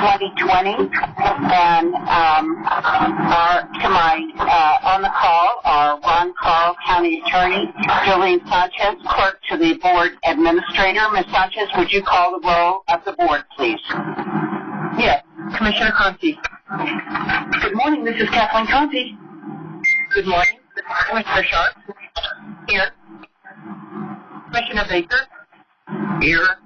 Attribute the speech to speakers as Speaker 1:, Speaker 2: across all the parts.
Speaker 1: 2020. And on the call are Ron Carl, County Attorney, Jolene Sanchez, Clerk to the Board Administrator. Ms. Sanchez, would you call the roll of the Board, please?
Speaker 2: Yes. Commissioner Conti.
Speaker 1: Good morning. This is Kathleen Conti.
Speaker 2: Good morning. Commissioner Sharp.
Speaker 1: Here.
Speaker 2: Commissioner Baker.
Speaker 1: Here.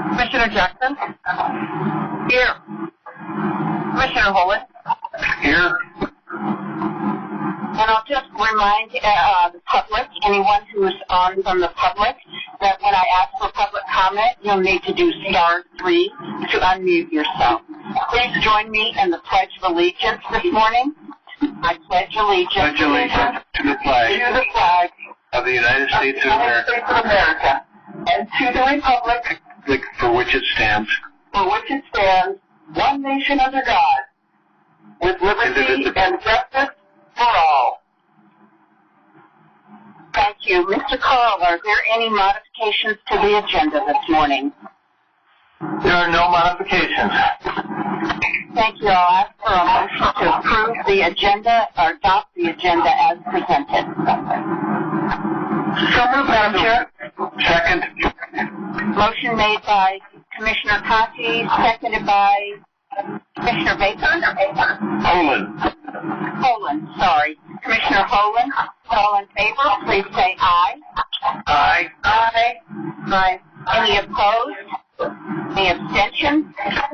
Speaker 2: Commissioner Jackson.
Speaker 1: Here.
Speaker 2: Commissioner Holland.
Speaker 1: Here. And I'll just remind the public, anyone who is on from the public, that when I ask for public comment, you'll need to do *3 to unmute yourself. Please join me in the Pledge of Allegiance this morning. I pledge allegiance
Speaker 3: to the flag of the United States of America,
Speaker 1: and to the republic
Speaker 3: for which it stands,
Speaker 1: one nation under God, with liberty and justice for all. Thank you. Mr. Carl, are there any modifications to the agenda this morning?
Speaker 3: There are no modifications.
Speaker 1: Thank you. I'll ask for a motion to approve the agenda or adopt the agenda as presented. So moved, Madam Chair.
Speaker 3: Second.
Speaker 1: Motion made by Commissioner Conti, seconded by Commissioner Baker. Holland, sorry. Commissioner Holland, all in favor, please say aye.
Speaker 3: Aye.
Speaker 1: Aye. Any opposed? Any abstentions?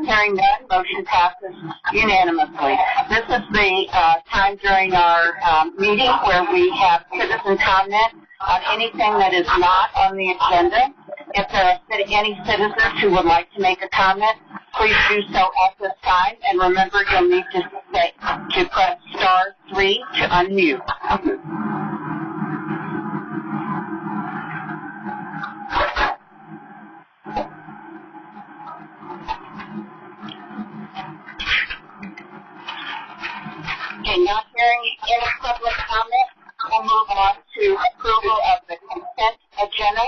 Speaker 1: Hearing none, motion passes unanimously. This is the time during our meeting where we have citizen comment on anything that is not on the agenda. If there are any citizens who would like to make a comment, please do so at this time. And remember, you'll need to press *3 to unmute. Okay, not hearing any public comment, we'll move on to approval of the consent agenda.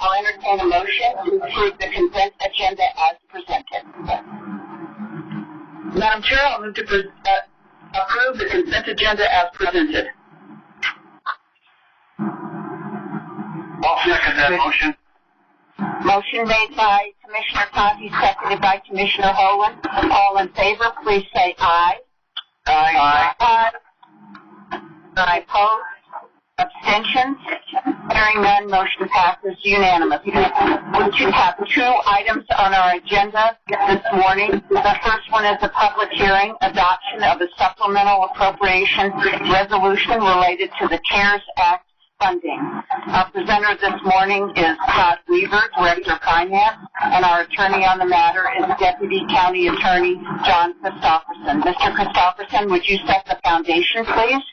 Speaker 1: I'll entertain a motion to approve the consent agenda as presented.
Speaker 2: Madam Chair, I'll move to approve the consent agenda as presented.
Speaker 3: I'll second that motion.
Speaker 1: Motion made by Commissioner Conti, seconded by Commissioner Holland. All in favor, please say aye.
Speaker 3: Aye.
Speaker 1: Aye. Opposed? Abstentions? Hearing none, motion passes unanimously. We have 2 items on our agenda this morning. The first one is a public hearing, adoption of a supplemental appropriation resolution related to the CARES Act funding. Our presenter this morning is Todd Weaver, Director of Finance, and our attorney on the matter is Deputy County Attorney John Christopherson. Mr. Christopherson, would you set the foundation, please?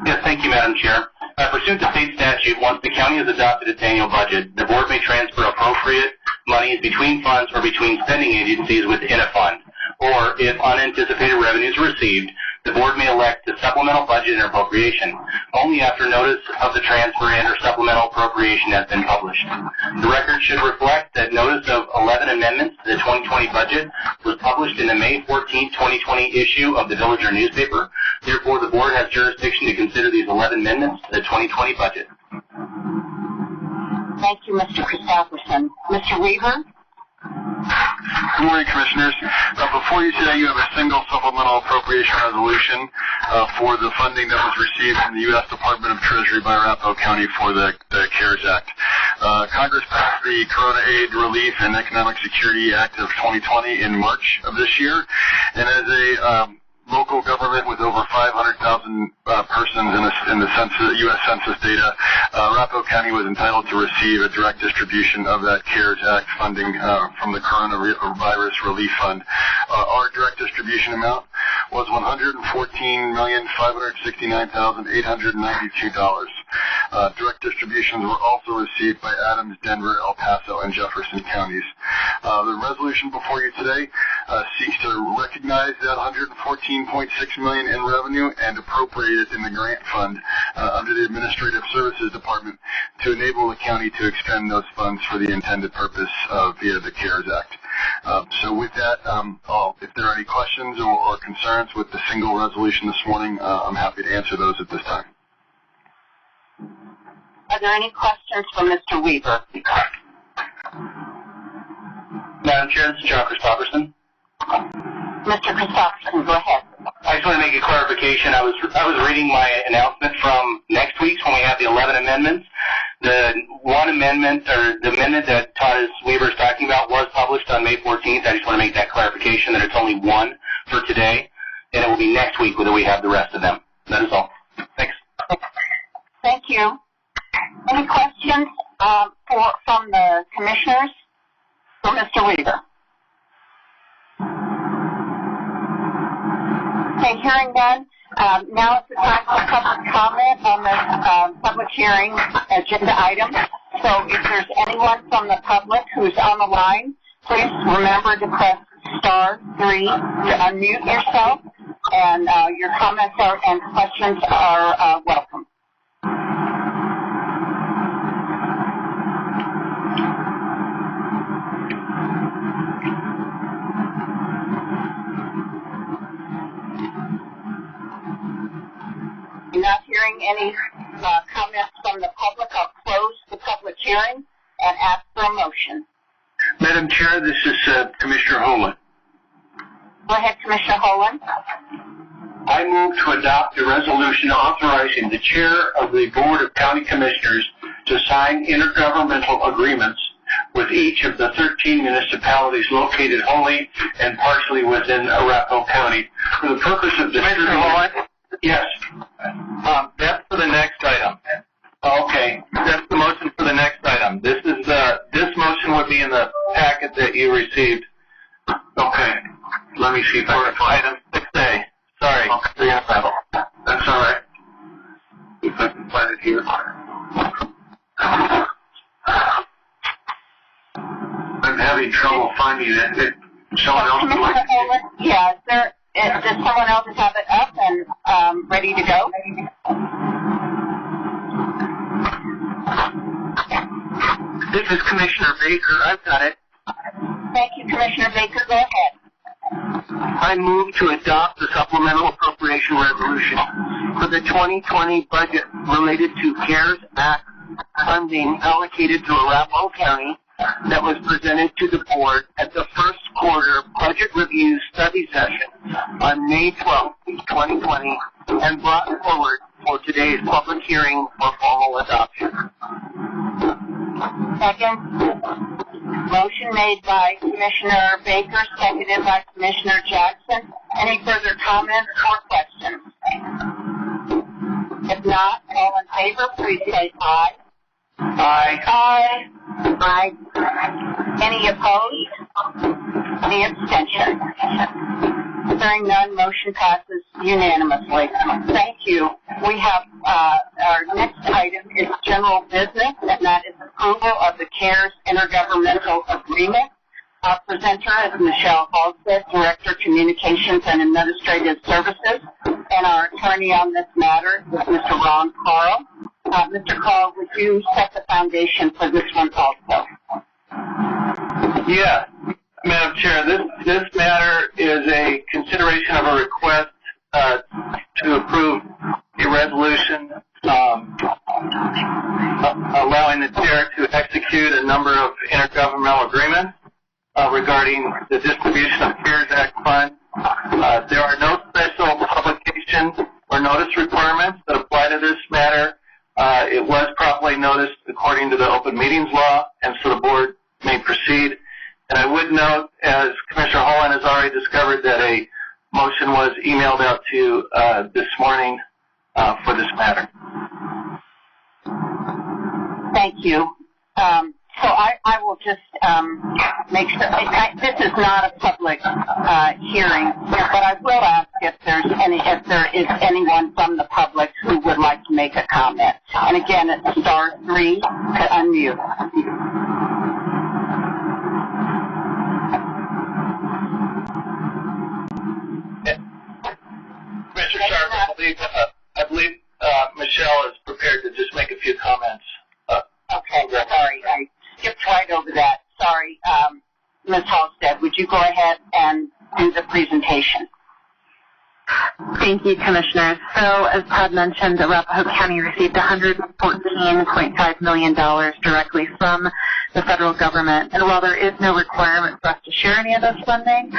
Speaker 4: Yes, thank you, Madam Chair. Pursuant to state statute, once the county has adopted its annual budget, the board may transfer appropriate monies between funds or between spending agencies within a fund. Or, if unanticipated revenues are received, the board may elect a supplemental budget and appropriation, only after notice of the transfer and or supplemental appropriation has been published. The record should reflect that notice of 11 amendments to the 2020 budget was published in the May 14, 2020 issue of the Villager newspaper. Therefore, the board has jurisdiction to consider these 11 amendments to the 2020 budget.
Speaker 1: Thank you, Mr. Christopherson. Mr. Weaver?
Speaker 3: Good morning, Commissioners. Before you today, you have a single supplemental appropriation resolution for the funding that was received from the U.S. Department of Treasury by Arapahoe County for the CARES Act. Congress passed the Corona Aid Relief and Economic Security Act of 2020 in March of this year, and as a local government with over 500,000 persons in the census, U.S. Census data, Arapahoe County was entitled to receive a direct distribution of that CARES Act funding from the Coronavirus Relief Fund. Our direct distribution amount was $114,569,892. Direct distributions were also received by Adams, Denver, El Paso, and Jefferson counties. The resolution before you today seeks to recognize that $114.6 million in revenue and appropriate it in the grant fund under the Administrative Services Department to enable the county to expend those funds for the intended purpose via the CARES Act. So with that, if there are any questions or concerns with the single resolution this morning, I'm happy to answer those at this time.
Speaker 1: Are there any questions for Mr. Weaver?
Speaker 4: Madam Chair, this is John Christopherson.
Speaker 1: Mr. Christopherson, go ahead.
Speaker 4: I just want to make a clarification. I was reading my announcement from next week's when we have the 11 amendments. The one amendment, or the amendment that Thomas Weaver is talking about, was published on May 14th. I just want to make that clarification that it's only one for today, and it will be next week whether we have the rest of them. That is all. Thanks.
Speaker 1: Thank you. Any questions from the commissioners for Mr. Weaver? Okay, hearing none. Now is the time for public comment on this public hearing agenda item. So if there's anyone from the public who's on the line, please remember to press *3 to unmute yourself, and your comments and questions are welcome. Not hearing any comments from the public, I'll close the public hearing and ask for a motion.
Speaker 5: Madam Chair, this is Commissioner Holan.
Speaker 1: Go ahead, Commissioner Holan.
Speaker 5: I move to adopt a resolution authorizing the chair of the Board of County Commissioners to sign intergovernmental agreements with each of the 13 municipalities located wholly and partially within Arapahoe County for the purpose of
Speaker 4: Commissioner Holan?
Speaker 5: Yes.
Speaker 4: That's for the next item.
Speaker 5: Okay.
Speaker 4: That's the motion for the next item. This motion would be in the packet that you received.
Speaker 5: Okay. Let me see if I can find
Speaker 4: Item 6A. Sorry.
Speaker 5: Okay. That's all right. If I can find it here. I'm having trouble finding it. Someone else would like to see it.
Speaker 1: Yeah, does someone else have it up and ready to go?
Speaker 5: This is Commissioner Baker. I've got it.
Speaker 1: Thank you, Commissioner Baker. Go ahead.
Speaker 5: I move to adopt the supplemental appropriation resolution for the 2020 budget related to CARES Act funding allocated to Arapahoe County that was presented to the board at the first quarter budget review study session on May 12, 2020, and brought forward for today's public hearing for formal adoption.
Speaker 1: Second. Motion made by Commissioner Baker, seconded by Commissioner Jackson. Any further comments or questions? If not, all in favor, please say aye.
Speaker 5: Aye.
Speaker 1: Aye. Aye. Any opposed? Any abstentions? Hearing none, motion passes unanimously. Thank you. We have our next item is general business, and that is approval of the CARES Intergovernmental Agreement. Our presenter is Michelle Halstead, Director, Communications and Administrative Services, and our attorney on this matter is Mr. Ron Carl. Mr. Carl, would you set the foundation for this one also?
Speaker 4: Yeah, Madam Chair, this matter is a consideration of a request to approve a resolution allowing the chair to execute a number of intergovernmental agreements regarding the distribution of CARES Act funds. There are no special publication or notice requirements that apply to this matter. It was properly noticed according to the open meetings law, and so the board may proceed. And I would note, as Commissioner Holland has already discovered, that a motion was emailed out to you this morning for this matter.
Speaker 1: Thank you. So I will just make sure. This is not a public hearing, but I will ask if there is anyone from the public who would like to make a comment. And again, free to unmute.
Speaker 5: Mr. Sharp, I believe Michelle is prepared to just make a few comments.
Speaker 1: Okay, sorry, I skipped right over that. Sorry, Ms. Halstead, would you go ahead and do the presentation?
Speaker 6: Thank you, Commissioners. So, as Todd mentioned, Arapahoe County received $114.5 million directly from the federal government. And while there is no requirement for us to share any of this funding,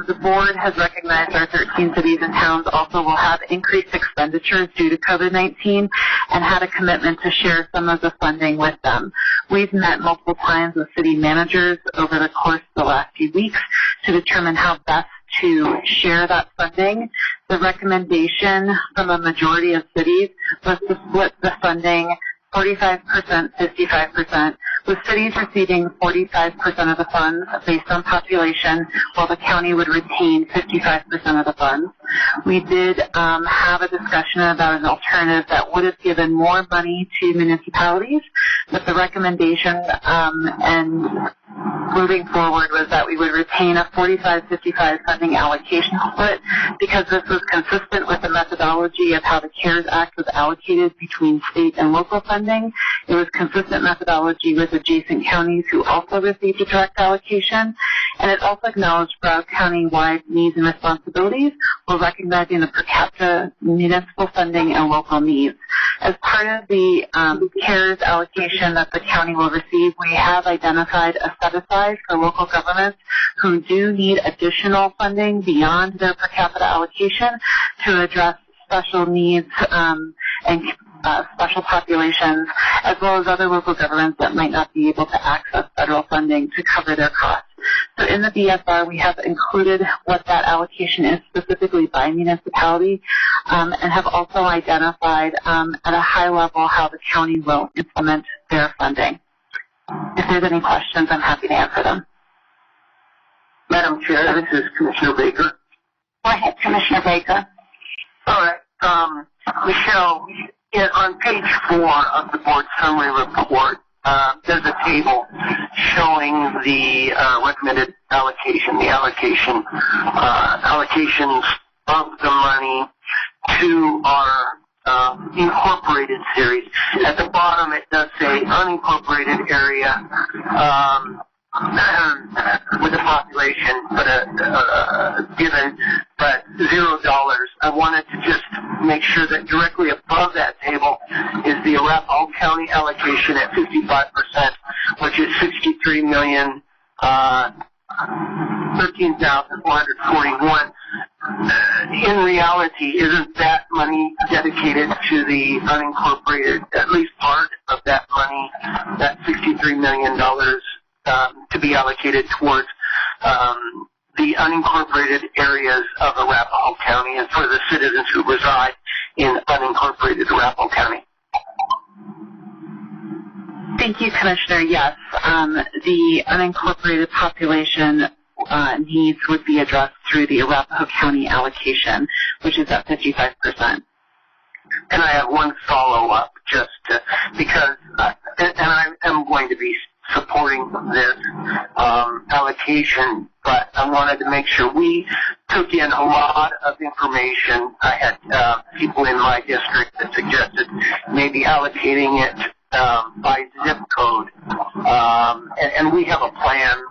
Speaker 6: the board has recognized our 13 cities and towns also will have increased expenditures due to COVID-19 and had a commitment to share some of the funding with them. We've met multiple times with city managers over the course of the last few weeks to determine how best to share that funding. The recommendation from a majority of cities was to split the funding 45%, 55%, with cities receiving 45% of the funds based on population, while the county would retain 55% of the funds. We did have a discussion about an alternative that would have given more money to municipalities, but the recommendation and moving forward was that we would retain a 45-55 funding allocation split because this was consistent with the methodology of how the CARES Act was allocated between state and local funding. It was consistent methodology with adjacent counties who also received a direct allocation, and it also acknowledged Broward County-wide needs and responsibilities while recognizing the per capita municipal funding and local needs. As part of the CARES allocation that the county will receive, we have identified a set-aside for local governments who do need additional funding beyond their per capita allocation to address special needs and special populations, as well as other local governments that might not be able to access federal funding to cover their costs. So in the BSR, we have included what that allocation is specifically by municipality and have also identified at a high level how the county will implement their funding. If there's any questions, I'm happy to answer them.
Speaker 5: Madam Chair, this is Commissioner Baker.
Speaker 1: Go ahead, Commissioner Baker.
Speaker 5: All right. Michelle, on page 4 of the board summary report, there's a table showing the recommended allocation, the allocations of the money to our incorporated series. At the bottom, it does say unincorporated area with a population given, but $0. I wanted to just make sure that directly above that table is the Arapahoe County allocation at 55%, which is $13,441. In reality, isn't that money dedicated to the unincorporated, at least part of that money, that $63 million to be allocated towards the unincorporated areas of Arapahoe County and for the citizens who reside in unincorporated Arapahoe County?
Speaker 6: Thank you, Commissioner. Yes, the unincorporated population needs would be addressed through the Arapahoe County allocation, which is at 55%.
Speaker 5: And I have one follow-up just because, and I am going to be supporting this allocation, but I wanted to make sure we took in a lot of information. I had people in my district that suggested maybe allocating it by zip code, and we have a plan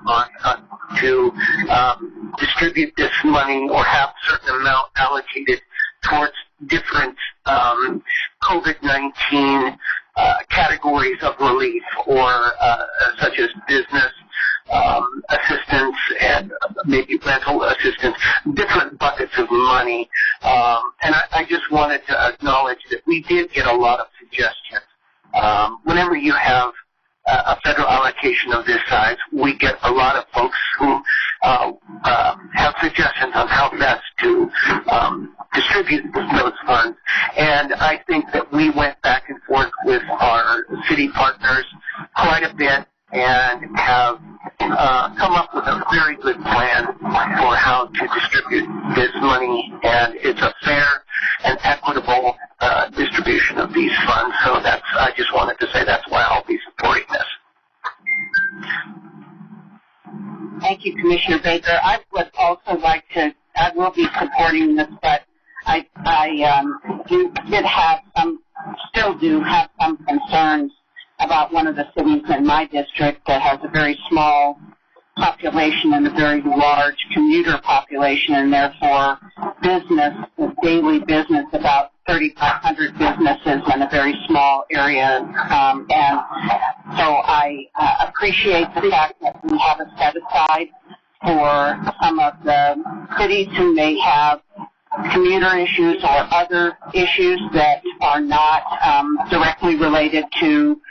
Speaker 5: to distribute this money or have a certain amount allocated towards different COVID-19 categories of relief, or such as business assistance and maybe rental assistance, different buckets of money. And I just wanted to acknowledge that we did get a lot of suggestions. Whenever you have a federal allocation of this size, we get a lot of folks who have suggestions on how best to distribute those funds. And I think that we went back and forth with our city partners quite a bit and have come up with a very good plan for how to distribute this money, and it's a fair and equitable distribution of these funds. So I just wanted to say that's why
Speaker 1: Commissioner Baker. I would also like to, I will be supporting this, but I still do have some concerns about one of the cities in my district that has a very small population and a very large commuter population, and therefore daily business, about 3,500 businesses in a very small area. And so I appreciate the fact that we have a set aside for some of the cities who may have commuter issues or other issues that are not directly related to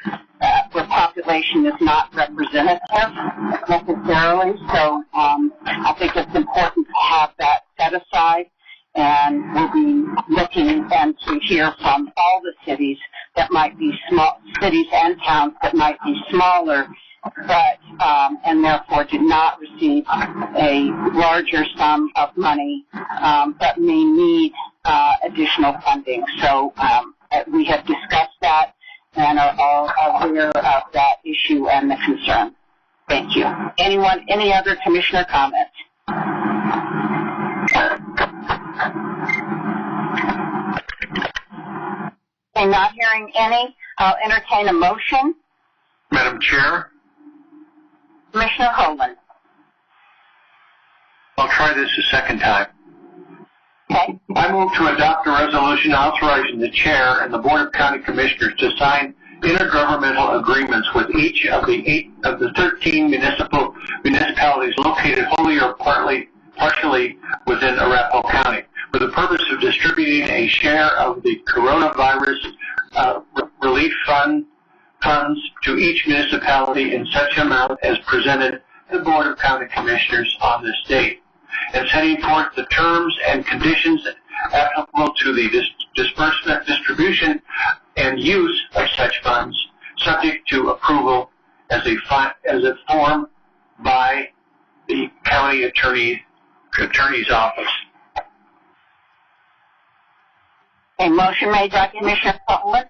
Speaker 1: where population is not representative necessarily. So I think it's important to have that set aside, and we'll be looking and to hear from all the cities that might be small, cities and towns that might be smaller, but and therefore did not receive a larger sum of money, but may need additional funding. So we have discussed that and are all aware of that issue and the concern. Thank you. Anyone, any other commissioner comments? Okay, not hearing any, I'll entertain a motion.
Speaker 7: Madam Chair?
Speaker 1: Commissioner Hoagland.
Speaker 7: I'll try this a second time.
Speaker 1: Okay.
Speaker 7: I move to adopt a resolution authorizing the chair and the Board of County Commissioners to sign intergovernmental agreements with each of the 13 municipalities located wholly or partially within Arapahoe County, for the purpose of distributing a share of the coronavirus relief funds to each municipality in such amount as presented to the Board of County Commissioners on this date, and setting forth the terms and conditions applicable to the disbursement, distribution, and use of such funds, subject to approval as a form by the county attorney's office.
Speaker 1: A motion made by Commissioner Hoagland.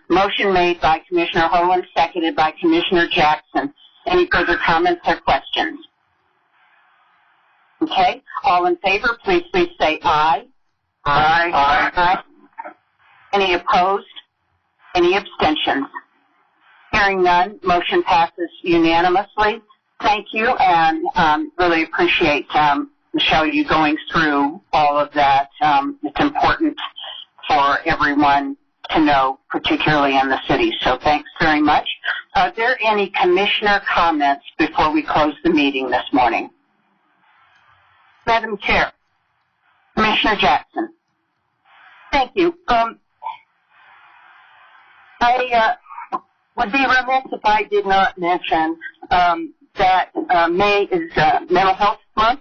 Speaker 1: Motion made by Commissioner Hoagland, seconded by Commissioner Jackson. Any further comments or questions? Okay. All in favor, please say aye.
Speaker 7: Aye.
Speaker 1: Aye. Aye. Any opposed? Any abstentions? Hearing none, motion passes unanimously. Thank you, and really appreciate, Michelle, you going through all of that. It's important for everyone to know, particularly in the city. So thanks very much. Are there any commissioner comments before we close the meeting this morning? Madam Chair. Commissioner Jackson.
Speaker 8: Thank you. I would be remiss if I did not mention that May is Mental Health Month,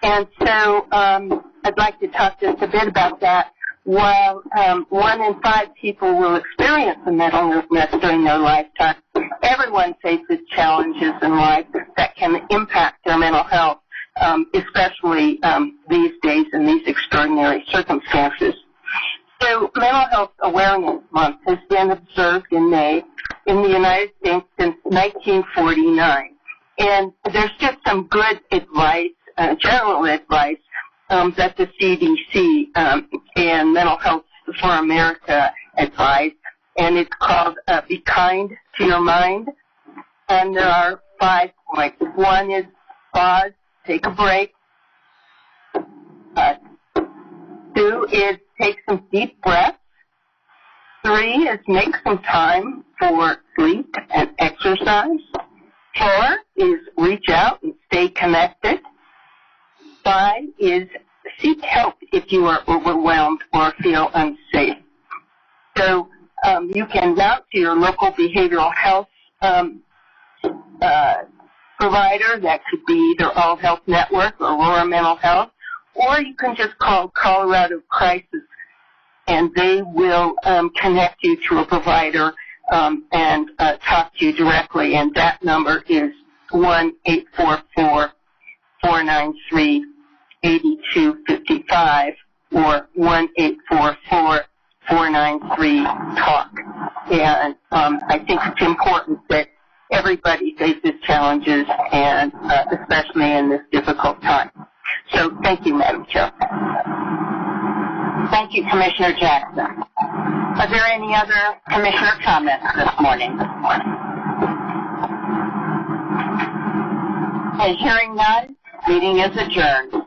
Speaker 8: and so I'd like to talk just a bit about that. While 1 in 5 people will experience a mental illness during their lifetime, everyone faces challenges in life that can impact their mental health, especially these days in these extraordinary circumstances. So Mental Health Awareness Month has been observed in May in the United States since 1949. And there's just some good advice, general advice, that the CDC and Mental Health for America advise, and it's called Be Kind to Your Mind. And there are 5 points. 1 is pause, take a break. 2 is take some deep breaths. 3 is make some time for sleep and exercise. 4 is reach out and stay connected. 5 is seek help if you are overwhelmed or feel unsafe. So you can route to your local behavioral health provider. That could be either All Health Network or Aurora Mental Health, or you can just call Colorado Crisis, and they will connect you to a provider and talk to you directly. And that number is 1-844-493-8255 or 1-844-493-TALK. And I think it's important that everybody faces challenges, and especially in this difficult time. So thank you, Madam Chair.
Speaker 1: Thank you, Commissioner Jackson. Are there any other commissioner comments this morning? Okay, hearing none, meeting is adjourned.